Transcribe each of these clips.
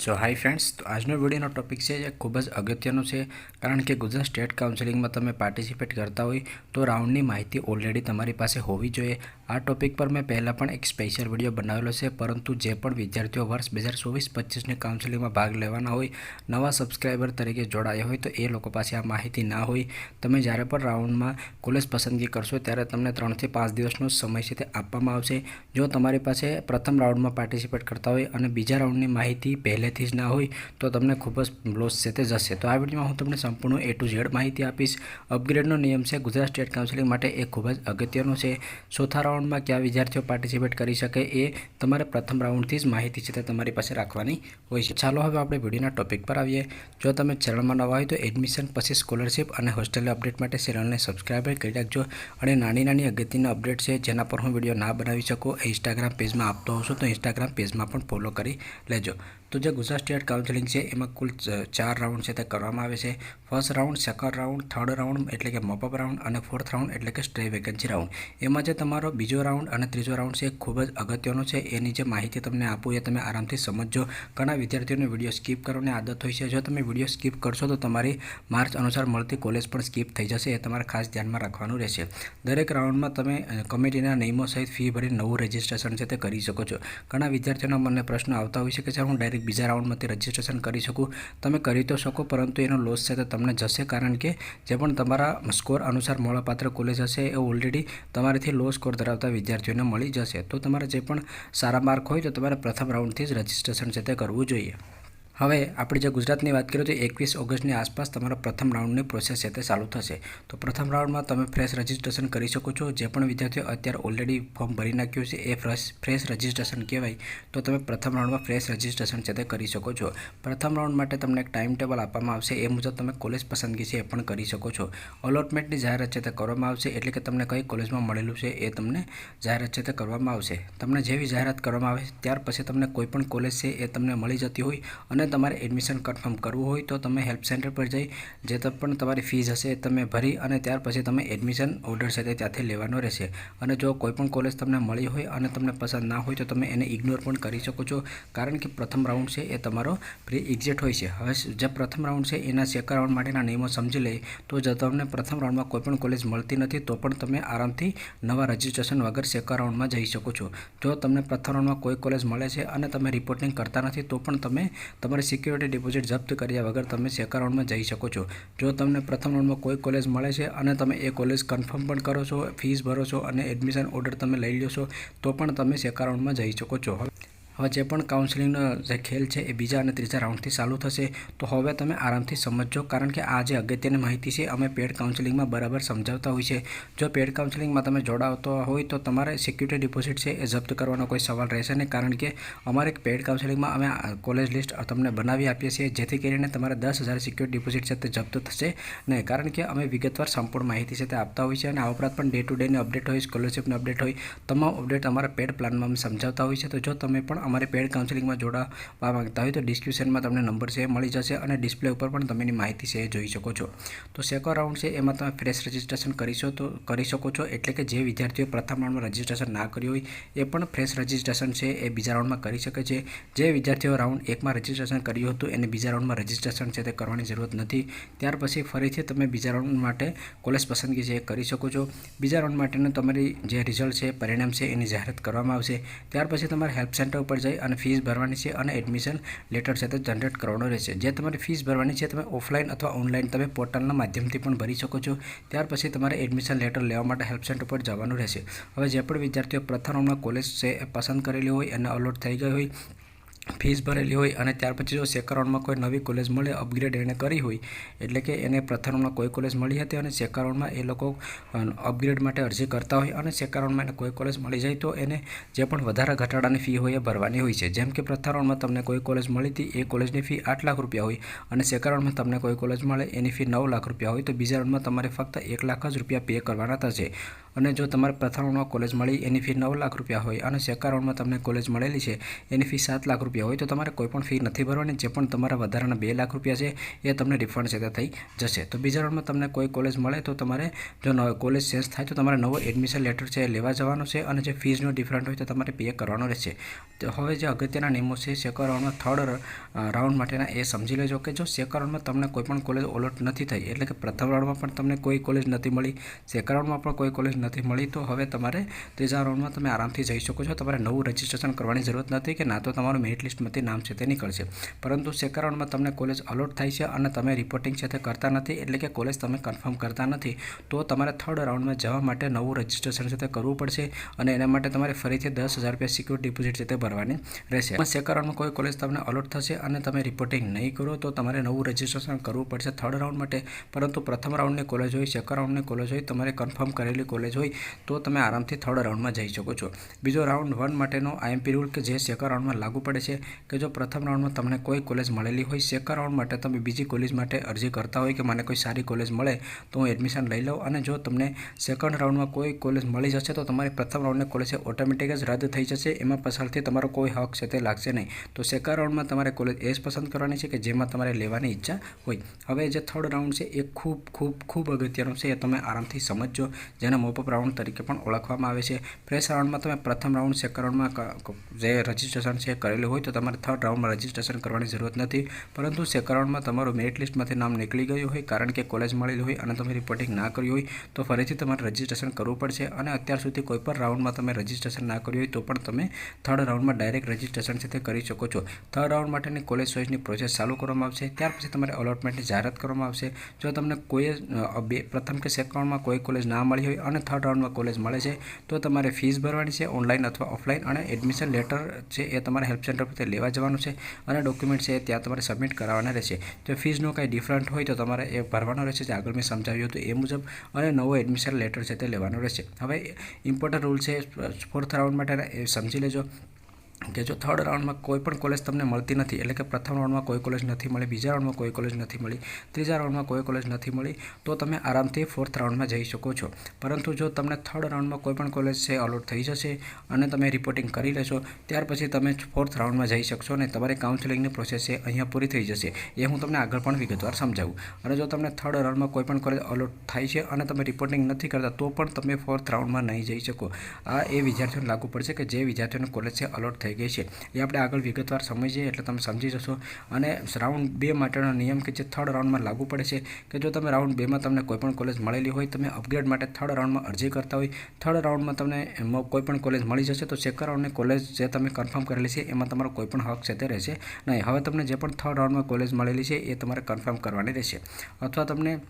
સો hi friends, તો આજનો વિડીયોનો topic છે જે ખૂબ જ અગત્યનો છે, કારણ કે ગુજરાત સ્ટેટ કાઉન્સિલિંગમાં તમે પાર્ટિસિપેટ કરતા હોય તો રાઉન્ડની માહિતી ઓલરેડી તમારી પાસે હોવી જોઈએ. આ ટોપિક પર મેં પહેલાં પણ એક સ્પેશિયલ વિડીયો બનાવેલો છે, પરંતુ જે પણ વિદ્યાર્થીઓ વર્ષ 2024-25ની કાઉન્સિલિંગમાં ભાગ લેવાના હોય, નવા સબસ્ક્રાઈબર તરીકે જોડાયા હોય, તો એ લોકો પાસે આ માહિતી ના હોય. તમે જ્યારે પણ રાઉન્ડમાં કોલેજ પસંદગી કરશો ત્યારે તમને 3 થી 5 દિવસનો સમય છે તે આપવામાં આવશે. જો તમારી પાસે પ્રથમ રાઉન્ડમાં પાર્ટિસિપેટ કરતા હોય અને બીજા રાઉન્ડની માહિતી પહેલેથી જ ના હોય તો તમને ખૂબ જ લોસ છે તે જશે. તો આ વિડીયોમાં હું તમને સંપૂર્ણ A to Z માહિતી આપીશ. અપગ્રેડનો નિયમ છે ગુજરાત સ્ટેટ કાઉન્સિલિંગ માટે એ ખૂબ જ અગત્યનો છે. ચોથા રાઉન્ડમાં કયા વિદ્યાર્થીઓ પાર્ટિસિપેટ કરી શકે એ તમારે પ્રથમ રાઉન્ડથી જ માહિતી છે તે તમારી પાસે રાખવાની હોય છે. ચાલો હવે આપણે વિડીયોના ટોપિક પર આવીએ. જો તમે ચેનલમાં નવા હોય તો એડમિશન પછી સ્કોલરશિપ અને હોસ્ટેલ અપડેટ માટે ચેનલને સબસ્ક્રાઈબ કરી રાખજો. અને નાની અગત્યની અપડેટ છે જેના પર હું વિડીયો ના બનાવી શકું એ ઇન્સ્ટાગ્રામ પેજમાં આપતો હોઉં છું, તો ઇન્સ્ટાગ્રામ પેજમાં પણ ફોલો કરી લેજો. તો જે ગુજરાત સ્ટેટ કાઉન્સિલિંગ છે એમાં કુલ 4 રાઉન્ડ છે તે કરવામાં આવે છે. First round, second round, third round એટલે કે મોપઅપ રાઉન્ડ અને ફોર્થ રાઉન્ડ એટલે કે સ્ટ્રે વેકેન્સી રાઉન્ડ. એમાં જે તમારો બીજો રાઉન્ડ અને ત્રીજો રાઉન્ડ છે એ ખૂબ જ અગત્યનો છે. એની જે માહિતી તમને આપું એ તમે આરામથી સમજજો. ઘણા વિદ્યાર્થીઓને વિડીયો સ્કીપ કરવાની આદત હોય છે. જો તમે વિડીયો સ્કીપ કરશો તો તમારી માર્ચ અનુસાર મળતી કોલેજ પણ સ્કીપ થઈ જશે. એ તમારે ખાસ ધ્યાનમાં રાખવાનું રહેશે. દરેક રાઉન્ડમાં તમે કમિટીના નિયમો સહિત ફી ભરી નવું રજિસ્ટ્રેશન છે તે કરી શકો છો. ઘણા વિદ્યાર્થીઓના મને પ્રશ્ન આવતા હોય છે કે સર હું ડાયરેક્ટ બીજા રાઉન્ડમાંથી રજિસ્ટ્રેશન કરી શકું? તમે કરી તો શકો, પરંતુ એનો લોસ છે તે તમને જશે, કારણ કે જે પણ તમારા સ્કોર અનુસાર મળવાપાત્ર કોલેજ હશે એ ઓલરેડી તમારાથી લો સ્કોર ધરાવતા વિદ્યાર્થીઓને મળી જશે. તો તમારે જે પણ સારા માર્ક હોય તો તમારે પ્રથમ રાઉન્ડથી જ રજિસ્ટ્રેશન છે તે કરવું જોઈએ. હવે આપણે જે ગુજરાતની વાત કરીએ તો 21 ઓગસ્ટની આસપાસ તમારો પ્રથમ રાઉન્ડની પ્રોસેસ છે તે ચાલુ થશે. તો પ્રથમ રાઉન્ડમાં તમે ફ્રેશ રજિસ્ટ્રેશન કરી શકો છો. જે પણ વિદ્યાર્થીઓ અત્યારે ઓલરેડી ફોર્મ ભરી નાખ્યું છે એ ફ્રેશ રજિસ્ટ્રેશન કહેવાય. તો તમે પ્રથમ રાઉન્ડમાં ફ્રેશ રજિસ્ટ્રેશન છે તે કરી શકો છો. પ્રથમ રાઉન્ડ માટે તમને એક ટાઈમ ટેબલ આપવામાં આવશે. એ મુજબ તમે કોલેજ પસંદગી છે એ પણ કરી શકો છો. અલોટમેન્ટની જાહેરાત છે તે કરવામાં આવશે, એટલે કે તમને કઈ કોલેજમાં મળેલું છે એ તમને જાહેરાત છે તે કરવામાં આવશે. તમને જેવી જાહેરાત કરવામાં આવે ત્યાર પછી તમને કોઈ પણ કોલેજ છે એ તમને મળી જતી હોય અને તમારે એડમિશન કન્ફર્મ કરવું હોય તો તમે હેલ્પ સેન્ટર પર જઈ જે પણ તમારી ફીસ હશે તમે ભરી અને ત્યાર પછી તમે એડમિશન ઓર્ડર છે તે ત્યાંથી લેવાનો રહેશે. અને જો કોઈ પણ કોલેજ તમને મળી હોય અને તમને પસંદ ના હોય તો તમે એને ઇગ્નોર પણ કરી શકો છો, કારણ કે પ્રથમ રાઉન્ડ છે એ તમારો પ્રી એક્ઝિટ હોય છે. હવે જે પ્રથમ રાઉન્ડ છે એના સેકન્ડ રાઉન્ડ માટેના નિયમો સમજી લઈએ તો જો તમને પ્રથમ રાઉન્ડમાં કોઈ પણ કોલેજ મળતી નથી તો પણ તમે આરામથી નવા રજિસ્ટ્રેશન વગર સેકન્ડ રાઉન્ડમાં જઈ શકો છો. જો તમને પ્રથમ રાઉન્ડમાં કોઈ કોલેજ મળે છે અને તમે રિપોર્ટિંગ કરતા નથી તો પણ તમે તમારી સિક્યુરિટી ડિપોઝિટ જપ્ત કર્યા વગર તમે સેકન્ડ રાઉન્ડમાં જઈ શકો છો. જો તમને પ્રથમ રાઉન્ડમાં કોઈ કોલેજ મળે છે અને તમે એ કોલેજ કન્ફર્મ પણ કરો છો, ફીસ ભરો છો અને એડમિશન ઓર્ડર તમે લઈ લો છો તો પણ તમે સેકન્ડ રાઉન્ડમાં જઈ શકો છો. હવે જે પણ કાઉન્સિલિંગનો જે ખેલ છે એ બીજા અને ત્રીજા રાઉન્ડથી ચાલુ થશે. તો હવે તમે આરામથી સમજજો, કારણ કે આ જે અગત્યની માહિતી છે અમે પેડ કાઉન્સિલિંગમાં બરાબર સમજાવતા હોય છે. જો પેડ કાઉન્સિલિંગમાં તમે જોડાવતો હોય તો તમારે સિક્યુરિટી ડિપોઝિટ છે એ જપ્ત કરવાનો કોઈ સવાલ રહેશે નહીં, કારણ કે અમારે પેડ કાઉન્સિલિંગમાં અમે કોલેજ લિસ્ટ તમને બનાવી આપીએ છીએ, જેથી કરીને તમારે 10,000 સિક્યુરિટી ડિપોઝિટ છે તે જપ્ત થશે નહીં, કારણ કે અમે વિગતવાર સંપૂર્ણ માહિતી છે તે આપતા હોય છે. અને આ ઉપરાંત પણ ડે ટુ ડેની અપડેટ હોય, સ્કોલરશિપની અપડેટ હોય, તમામ અપડેટ અમારા પેડ પ્લાનમાં અમે સમજાવતા હોય છે. તો જો તમે પણ અમારે પેડ કાઉન્સિલિંગમાં જોડાવા માંગતા હોય તો ડિસ્ક્રિપ્શનમાં તમને નંબર છે એ મળી જશે અને ડિસ્પ્લે ઉપર પણ તમે એની માહિતી છે એ જોઈ શકો છો. તો સેકન્ડ રાઉન્ડ છે એમાં તમે ફ્રેશ રજિસ્ટ્રેશન કરી શકો છો, એટલે કે જે વિદ્યાર્થીઓ પ્રથમ રાઉન્ડમાં રજિસ્ટ્રેશન ના કર્યું હોય એ પણ ફ્રેશ રજિસ્ટ્રેશન છે એ બીજા રાઉન્ડમાં કરી શકે છે. જે વિદ્યાર્થીઓ રાઉન્ડ 1માં રજિસ્ટ્રેશન કર્યું હતું એને બીજા રાઉન્ડમાં રજિસ્ટ્રેશન છે તે કરવાની જરૂરત નથી. ત્યાર પછી ફરીથી તમે બીજા રાઉન્ડ માટે કોલેજ પસંદગી છે એ કરી શકો છો. બીજા રાઉન્ડ માટેનું તમારી જે રિઝલ્ટ છે, પરિણામ છે એની જાહેરાત કરવામાં આવશે. ત્યાર પછી તમારે હેલ્પ સેન્ટર ઉપર જઈ અને ફીસ ભરવાની છે અને એડમિશન લેટર છે તે જનરેટ કરવાનો રહેશે. જે તમારી ફીસ ભરવાની છે તમે ઓફલાઈન અથવા ઓનલાઈન તમે પોર્ટલના માધ્યમથી પણ ભરી શકો છો. ત્યાર પછી તમારે એડમિશન લેટર લેવા માટે હેલ્પ સેન્ટર પર જવાનું રહેશે. હવે જે પણ વિદ્યાર્થીઓ પ્રથમ રાઉન્ડમાં કોલેજ છે એ પસંદ કરેલી હોય અને અલોટ થઈ ગઈ હોય, ફીસ ભરેલી હોય અને ત્યાર પછી જો સેકન્ડ રાઉન્ડમાં કોઈ નવી કોલેજ મળે, અપગ્રેડ એને કરી હોય, એટલે કે એને પ્રથમ રાઉન્ડમાં કોઈ કોલેજ મળી હતી અને સેકન્ડ રાઉન્ડમાં એ લોકો અપગ્રેડ માટે અરજી કરતા હોય અને સેકન્ડ રાઉન્ડમાં એને કોઈ કોલેજ મળી જાય તો એને જે પણ વધારે ઘટાડાની ફી હોય એ ભરવાની હોય છે. જેમ કે પ્રથમ રાઉન્ડમાં તમને કોઈ કોલેજ મળી હતી, એ કોલેજની ફી 8 લાખ રૂપિયા હોય અને સેકન્ડ રાઉન્ડમાં તમને કોઈ કોલેજ મળે એની ફી 9 લાખ રૂપિયા હોય, તો બીજા રાઉન્ડમાં તમારે ફક્ત 1 લાખ જ રૂપિયા પે કરવાના થશે. અને જો તમારે પ્રથમ રાઉન્ડમાં કોલેજ મળી એની ફી 9 લાખ રૂપિયા હોય અને સેકન્ડ રાઉન્ડમાં તમને કોલેજ મળેલી છે એની ફી 7 લાખ રૂપિયા હોય તો તમારે કોઈ પણ ફી નથી ભરવાની. જે પણ તમારા વધારાના 2 લાખ રૂપિયા છે એ તમને રિફંડ છે તે થઈ જશે. તો બીજા રાઉન્ડમાં તમને કોઈ કોલેજ મળે તો તમારે જો કોલેજ ચેન્જ થાય તો તમારે નવો એડમિશન લેટર છે એ લેવા જવાનો છે અને જે ફીઝનો ડિફરન્ટ હોય તો તમારે પે કરવાનો રહેશે. તો હવે જે અગત્યના નિયમો છે સેકન્ડ રાઉન્ડમાં થર્ડ રાઉન્ડ માટેના એ સમજી લેજો કે જો સેકન્ડ રાઉન્ડમાં તમને કોઈ પણ કોલેજ ઓલોટ નથી થઈ, એટલે કે પ્રથમ રાઉન્ડમાં પણ તમને કોઈ કોલેજ નથી મળી, સેકન્ડ રાઉન્ડમાં પણ કોઈ કોલેજ નથી મળી, તો હવે તમારે ત્રીજા રાઉન્ડમાં તમે આરામથી જઈ શકો છો. તમારે નવું રજિસ્ટ્રેશન કરવાની જરૂરત નથી કે ના તો તમારું મેરિટ લિસ્ટમાંથી નામ છે તે નીકળશે. પરંતુ સેકન્ડ રાઉન્ડમાં તમને કોલેજ અલોટ થાય છે અને તમે રિપોર્ટિંગ છે તે કરતા નથી, એટલે કે કોલેજ તમે કન્ફર્મ કરતા નથી, તો તમારે થર્ડ રાઉન્ડમાં જવા માટે નવું રજિસ્ટ્રેશન છે તે કરવું પડશે અને એના માટે તમારે ફરીથી 10,000 રૂપિયા સિક્યોરિટી ડિપોઝિટ છે તે ભરવાની રહેશે. સેકન્ડ રાઉન્ડમાં કોઈ કોલેજ તમને અલોટ થશે અને તમે રિપોર્ટિંગ નહીં કરો તો તમારે નવું રજિસ્ટ્રેશન કરવું પડશે થર્ડ રાઉન્ડ માટે. પરંતુ પ્રથમ રાઉન્ડની કોલેજ હોય, સેકન્ડ રાઉન્ડની કોલેજ હોય, તમારે કન્ફર્મ કરેલી કોલેજ હોય તો તમે આરામથી થર્ડ રાઉન્ડમાં જઈ શકો છો. બીજો રાઉન્ડ 1 માટેનો આઈએમપી રૂલ કે જે સેકન્ડ રાઉન્ડમાં લાગુ પડે છે કે જો પ્રથમ રાઉન્ડમાં તમને કોઈ કોલેજ મળેલી હોય, સેકન્ડ રાઉન્ડ માટે તમે બીજી કોલેજ માટે અરજી કરતા હોય કે મને કોઈ સારી કોલેજ મળે તો હું એડમિશન લઈ લઉં, અને જો તમને સેકન્ડ રાઉન્ડમાં કોઈ કોલેજ મળી જશે તો તમારી પ્રથમ રાઉન્ડની કોલેજ ઓટોમેટિક જ રદ થઈ જશે. એમાં પાછળથી તમારો કોઈ હક છે તે લાગશે નહીં. તો સેકન્ડ રાઉન્ડમાં તમારે કોલેજ એ જ પસંદ કરવાની છે કે જેમાં તમારે લેવાની ઈચ્છા હોય. હવે જે થર્ડ રાઉન્ડ છે એ ખૂબ અગત્યનું છે, એ તમે આરામથી સમજજો, જેને મોપઅપ રાઉન્ડ તરીકે પણ ઓળખવામાં આવે છે. ફ્રેશ રાઉન્ડમાં તમે પ્રથમ રાઉન્ડ, સેકન્ડ રાઉન્ડમાં જે રજિસ્ટ્રેશન છે કરેલું હોય તો તમારે થર્ડ રાઉન્ડમાં રજિસ્ટ્રેશન કરવાની જરૂરત નથી. પરંતુ સેકન્ડ રાઉન્ડમાં તમારું મેરિટ લિસ્ટમાંથી નામ નીકળી ગયું હોય કારણ કે કોલેજ મળેલી હોય અને તમે રિપોર્ટિંગ ના કર્યું હોય તો ફરીથી તમારે રજિસ્ટ્રેશન કરવું પડશે. અને અત્યાર સુધી કોઈ પણ રાઉન્ડમાં તમે રજિસ્ટ્રેશન ના કર્યું હોય તો પણ તમે થર્ડ રાઉન્ડમાં ડાયરેક્ટ રજિસ્ટ્રેશન છે તે કરી શકો છો. થર્ડ રાઉન્ડ માટેની કોલેજ ચોઇસની પ્રોસેસ ચાલુ કરવામાં આવશે. ત્યાર પછી તમારે અલોટમેન્ટની જાહેરાત કરવામાં આવશે. જો તમને કોઈ પ્રથમ કે સેકન્ડ રાઉન્ડમાં કોઈ કોલેજ ના મળી હોય અને થર્ડ રાઉન્ડમાં કોલેજ મળે છે તો તમારે ફીસ ભરવાની છે ઓનલાઈન અથવા ઓફલાઈન, અને એડમિશન લેટર છે એ તમારે હેલ્પ સેન્ટર પર લેવા જવાનું છે અને ડોક્યુમેન્ટ છે ત્યાં તમારે સબમિટ કરાવવાના રહેશે. જો ફીસનો કંઈ ડિફરન્ટ હોય તો તમારે એ ભરવાનો રહેશે, જે આગળ મેં સમજાવ્યું હતું એ મુજબ, અને નવો એડમિશન લેટર છે તે લેવાનો રહેશે. હવે ઇમ્પોર્ટન્ટ રૂલ છે ફોર્થ રાઉન્ડ માટે એ સમજી લેજો કે જો થર્ડ રાઉન્ડમાં કોઈ પણ કોલેજ તમને મળતી નથી, એટલે કે પ્રથમ રાઉન્ડમાં કોઈ કોલેજ નથી મળી, બીજા રાઉન્ડમાં કોઈ કોલેજ નથી મળી, ત્રીજા રાઉન્ડમાં કોઈ કોલેજ નથી મળી, તો તમે આરામથી ફોર્થ રાઉન્ડમાં જઈ શકો છો. પરંતુ જો તમને થર્ડ રાઉન્ડમાં કોઈ પણ કોલેજ છે અલોટ થઈ જશે અને તમે રિપોર્ટિંગ કરી લેશો, ત્યાર પછી તમે ફોર્થ રાઉન્ડમાં જઈ શકશો અને તમારી કાઉન્સેલિંગની પ્રોસેસ છે અહીંયા પૂરી થઈ જશે. એ હું તમને આગળ પણ વિગતવાર સમજાવું. અને જો તમને થર્ડ રાઉન્ડમાં કોઈ પણ કોલેજ અલોટ થાય છે અને તમે રિપોર્ટિંગ નથી કરતા તો પણ તમે ફોર્થ રાઉન્ડમાં નહીં જઈ શકો. આ એ વિદ્યાર્થીઓને લાગુ પડશે કે જે વિદ્યાર્થીઓને કોલેજ છે અલોટ થઈ ગઈ છે. એ આપણે આગળ વિગતવાર સમજીએ એટલે તમે સમજી જશો. અને રાઉન્ડ 2 માટેનો નિયમ કે જે થર્ડ રાઉન્ડમાં લાગુ પડે છે કે જો તમે રાઉન્ડ 2માં તમને કોઈ પણ કોલેજ મળેલી હોય, તમે અપગ્રેડ માટે થર્ડ રાઉન્ડમાં અરજી કરતા હોય, થર્ડ રાઉન્ડમાં તમને કોઈ પણ કોલેજ મળી જશે તો સેકન્ડ રાઉન્ડની કોલેજ જે તમે કન્ફર્મ કરેલી છે એમાં તમારો કોઈ પણ હક છે તે રહેશે નહીં. હવે તમને જે પણ થર્ડ રાઉન્ડમાં કોલેજ મળેલી છે એ તમારે કન્ફર્મ કરવાની રહેશે. અથવા તમને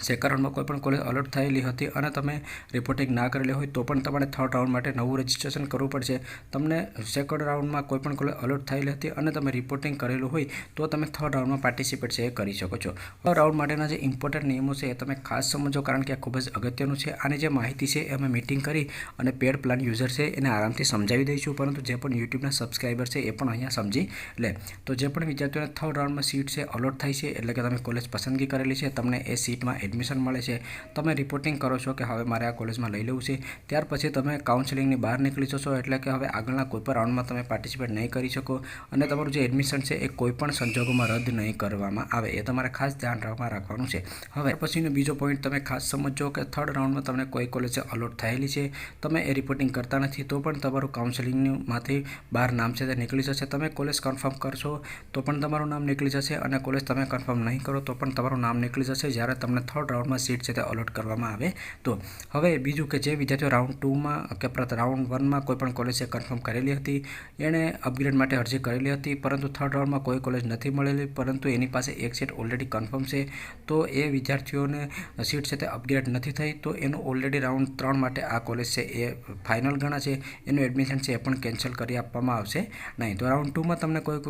સેકન્ડ રાઉન્ડમાં કોઈ પણ કોલેજ અલોટ થયેલી હતી અને તમે રિપોર્ટિંગ ના કરેલી હોય તો પણ તમારે થર્ડ રાઉન્ડ માટે નવું રજિસ્ટ્રેશન કરવું પડશે. તમને સેકન્ડ રાઉન્ડમાં કોઈ પણ કોલેજ અલોટ થયેલી હતી અને તમે રિપોર્ટિંગ કરેલું હોય તો તમે થર્ડ રાઉન્ડમાં પાર્ટિસિપેટ છે એ કરી શકો છો. થર્ડ રાઉન્ડ માટેના જે ઇમ્પોર્ટન્ટ નિયમો છે એ તમે ખાસ સમજો, કારણ કે આ ખૂબ જ અગત્યનું છે. આની જે માહિતી છે એ અમે મીટિંગ કરી અને પેડ પ્લાન યુઝર છે એને આરામથી સમજાવી દઈશું, પરંતુ જે પણ યુટ્યુબના સબસ્ક્રાઈબર છે એ પણ અહીંયા સમજી લે. તો જે પણ વિદ્યાર્થીઓને થર્ડ રાઉન્ડમાં સીટ છે અલોટ થાય છે, એટલે કે તમે કોલેજ પસંદગી કરેલી છે, તમને એ સીટમાં એડમિશન મળે છે, તમે રિપોર્ટિંગ કરો છો કે હવે મારે આ કોલેજમાં લઈ લેવું છે, ત્યાર પછી તમે કાઉન્સેલિંગની બહાર નીકળી જશો, એટલે કે હવે આગળના કોઈ પણ રાઉન્ડમાં તમે પાર્ટિસિપેટ નહીં કરી શકો અને તમારું જે એડમિશન છે એ કોઈ પણ સંજોગોમાં રદ નહીં કરવામાં આવે. એ તમારે ખાસ ધ્યાન રાખવાનું છે. હવે પછીનો બીજો પોઈન્ટ તમે ખાસ સમજો કે થર્ડ રાઉન્ડમાં તમને કોઈ કોલેજ અલોટ થયેલી છે, તમે એ રિપોર્ટિંગ કરતા નથી તો પણ તમારું કાઉન્સેલિંગમાંથી બહાર નામ છે તે નીકળી જશે. તમે કોલેજ કન્ફર્મ કરશો તો પણ તમારું નામ નીકળી જશે અને કોલેજ તમે કન્ફર્મ નહીં કરો તો પણ તમારું નામ નીકળી જશે જ્યારે તમને થર્ડ રાઉન્ડમાં સીટ છે તે અલોટ કરવામાં આવે તો. હવે બીજું કે જે વિદ્યાર્થીઓ રાઉન્ડ 2માં કે રાઉન્ડ 1માં કોઈ પણ કોલેજ કન્ફર્મ કરેલી હતી, એણે અપગ્રેડ માટે અરજી કરેલી હતી, પરંતુ થર્ડ રાઉન્ડમાં કોઈ કોલેજ નથી મળેલી, પરંતુ એની પાસે એક સીટ ઓલરેડી કન્ફર્મ છે, તો એ વિદ્યાર્થીઓને સીટ છે તે અપગ્રેડ નથી થઈ, તો એનું ઓલરેડી રાઉન્ડ 3 માટે આ કોલેજ છે એ ફાઇનલ ગણાશે, એનું એડમિશન છે એ પણ કેન્સલ કરી આપવામાં આવશે નહીં. તો રાઉન્ડ 2માં તમને કોઈ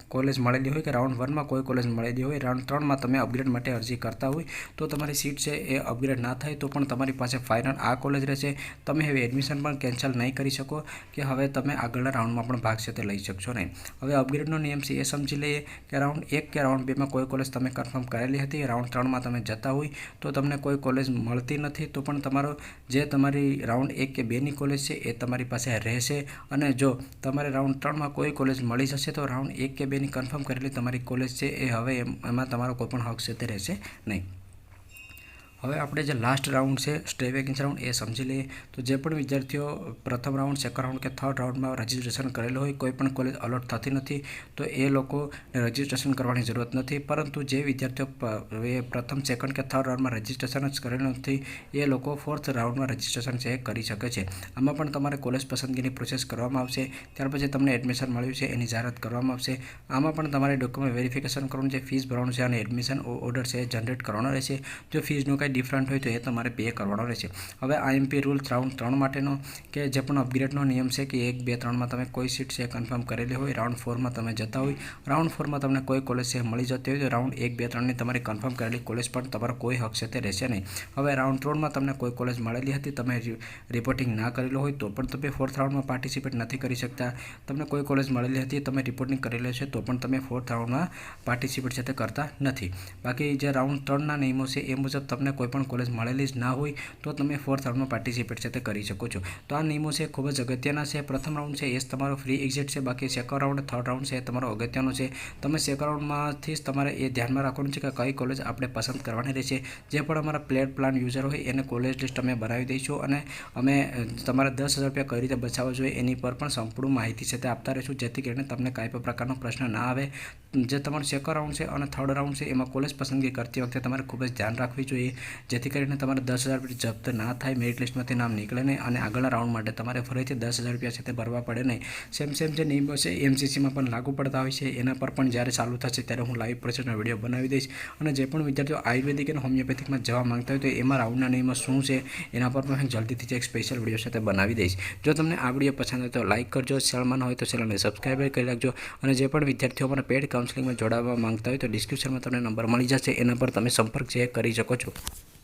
કોલેજ મળેલી હોય કે રાઉન્ડ 1માં કોઈ કોલેજ મળેલી હોય, રાઉન્ડ 3માં તમે અપગ્રેડ માટે અરજી કરતા હોય તો તમારી સીટ છે એ અપગ્રેડ ના થાય તો પણ તમારી પાસે ફાઇનલ આ કોલેજ રહેશે. તમે હવે એડમિશન પણ કેન્સલ નહીં કરી શકો કે હવે તમે આગળના રાઉન્ડમાં પણ ભાગ છે તે લઈ શકશો નહીં. હવે અપગ્રેડનો નિયમ છે એ સમજી લઈએ કે રાઉન્ડ 1 કે રાઉન્ડ 2માં કોઈ કોલેજ તમે કન્ફર્મ કરેલી હતી, રાઉન્ડ 3માં તમે જતા હોય તો તમને કોઈ કોલેજ મળતી નથી, તો પણ તમારો જે તમારી રાઉન્ડ 1 કે 2ની કોલેજ છે એ તમારી પાસે રહેશે. અને જો તમારે રાઉન્ડ 3માં કોઈ કોલેજ મળી જશે તો રાઉન્ડ 1 કે 2ની કન્ફર્મ કરેલી તમારી કોલેજ છે એ હવે એમાં તમારો કોઈ પણ હક છે તે રહેશે નહીં. હવે આપણે જે લાસ્ટ રાઉન્ડ છે સ્ટે વેકેન્સી રાઉન્ડ એ સમજી લઈએ. તો જે પણ વિદ્યાર્થીઓ પ્રથમ રાઉન્ડ, સેકન્ડ રાઉન્ડ કે થર્ડ રાઉન્ડમાં રજિસ્ટ્રેશન કરેલું હોય, કોઈ પણ કોલેજ અલોટ થતી નથી તો એ લોકોને રજિસ્ટ્રેશન કરવાની જરૂરત નથી. પરંતુ જે વિદ્યાર્થીઓ પ્રથમ, સેકન્ડ કે થર્ડ રાઉન્ડમાં રજિસ્ટ્રેશન જ કરેલું નથી એ લોકો ફોર્થ રાઉન્ડમાં રજિસ્ટ્રેશન છે એ કરી શકે છે. આમાં પણ તમારે કોલેજ પસંદગીની પ્રોસેસ કરવામાં આવશે. ત્યાર પછી તમને એડમિશન મળ્યું છે એની જાહેરાત કરવામાં આવશે. આમાં પણ તમારે ડોક્યુમેન્ટ વેરિફિકેશન કરવાનું છે, ફીસ ભરવાનું છે અને એડમિશન ઓર્ડર છે એ જનરેટ કરવાનો રહેશે. જો ફીસનું કંઈ ડિફરન્ટ હોય તો એ તમારે પે કરવાનો રહેશે. હવે IMP રૂલ રાઉન્ડ 3 માટેનો કે જે પણ અપગ્રેડનો નિયમ છે કે 1, 2, 3માં તમે કોઈ સીટ છે કન્ફર્મ કરેલી હોય, રાઉન્ડ 4માં તમે જતા હોય, રાઉન્ડ 4માં તમને કોઈ કોલેજ છે મળી જતી હોય તો રાઉન્ડ 1, 2, 3ની તમારી કન્ફર્મ કરેલી કોલેજ પણ તમારો કોઈ હક છે તે રહેશે નહીં. હવે રાઉન્ડ 3માં તમને કોઈ કોલેજ મળેલી હતી, તમે રિપોર્ટિંગ ના કરેલું હોય તો પણ તમે ફોર્થ રાઉન્ડમાં પાર્ટિસિપેટ નથી કરી શકતા. તમને કોઈ કોલેજ મળેલી હતી, તમે રિપોર્ટિંગ કરેલું છે તો પણ તમે ફોર્થ રાઉન્ડમાં પાર્ટિસિપેટ છે તે કરતા નથી. બાકી જે રાઉન્ડ 3ના નિયમો છે એ મુજબ તમને કોઈ પણ કોલેજ મળેલી જ ના હોય તો તમે ફોર્થ રાઉન્ડમાં પાર્ટિસિપેટ છે તે કરી શકો છો. તો આ નિયમો છે ખૂબ જ અગત્યના છે. પ્રથમ રાઉન્ડ છે એ જ તમારો ફ્રી એક્ઝિટ છે. બાકી સેકન્ડ રાઉન્ડ, થર્ડ રાઉન્ડ છે એ તમારો અગત્યનો છે. તમે સેકન્ડ રાઉન્ડમાંથી જ તમારે એ ધ્યાનમાં રાખવાનું છે કે કઈ કોલેજ આપણે પસંદ કરવાની રહેશે. જે પણ અમારા પ્લેટ પ્લાન યુઝર હોય એને કોલેજ લિસ્ટ અમે બનાવી દઈશું અને અમે તમારે 10,000 રૂપિયા કઈ રીતે બચાવવા જોઈએ એની પર પણ સંપૂર્ણ માહિતી છે તે આપતા રહીશું, જેથી કરીને તમને કાંઈ પણ પ્રકારનો પ્રશ્ન ના આવે. જે તમારો સેકન્ડ રાઉન્ડ છે અને થર્ડ રાઉન્ડ છે એમાં કોલેજ પસંદગી કરતી વખતે તમારે ખૂબ જ ધ્યાન રાખવી જોઈએ, જેથી કરીને તમારે 10,000 રૂપિયા જપ્ત ના થાય, મેરિટ લિસ્ટમાંથી નામ નીકળે નહીં અને આગળના રાઉન્ડ માટે તમારે ફરીથી 10,000 રૂપિયા છે તે ભરવા પડે નહીં. સેમ જે નિયમો છે MCCમાં પણ લાગુ પડતા હોય છે. એના પર પણ જ્યારે ચાલુ થશે ત્યારે હું લાઈવ પ્રોસેસનો વિડીયો બનાવી દઈશ. અને જે પણ વિદ્યાર્થીઓ આયુર્વેદિક અને હોમિયોપેથિકમાં જવા માંગતા હોય તો એમાં રાઉન્ડના નિયમો શું છે એના પર પણ હું જલ્દીથી એક સ્પેશિયલ વિડીયો છે તે બનાવી દઈશ. જો તમને આ વિડીયો પસંદ આવે તો લાઇક કરજો, ચેનલમાં હોય તો ચેનલને સબસ્ક્રાઈબ કરી રાખજો. અને જે પણ વિદ્યાર્થીઓ મને પેડ કાઉન્સેલિંગમાં જોડાવા માંગતા હોય તો ડિસ્ક્રિપ્શનમાં તમને નંબર મળી જશે, એના પર તમે સંપર્ક છે કરી શકો છો.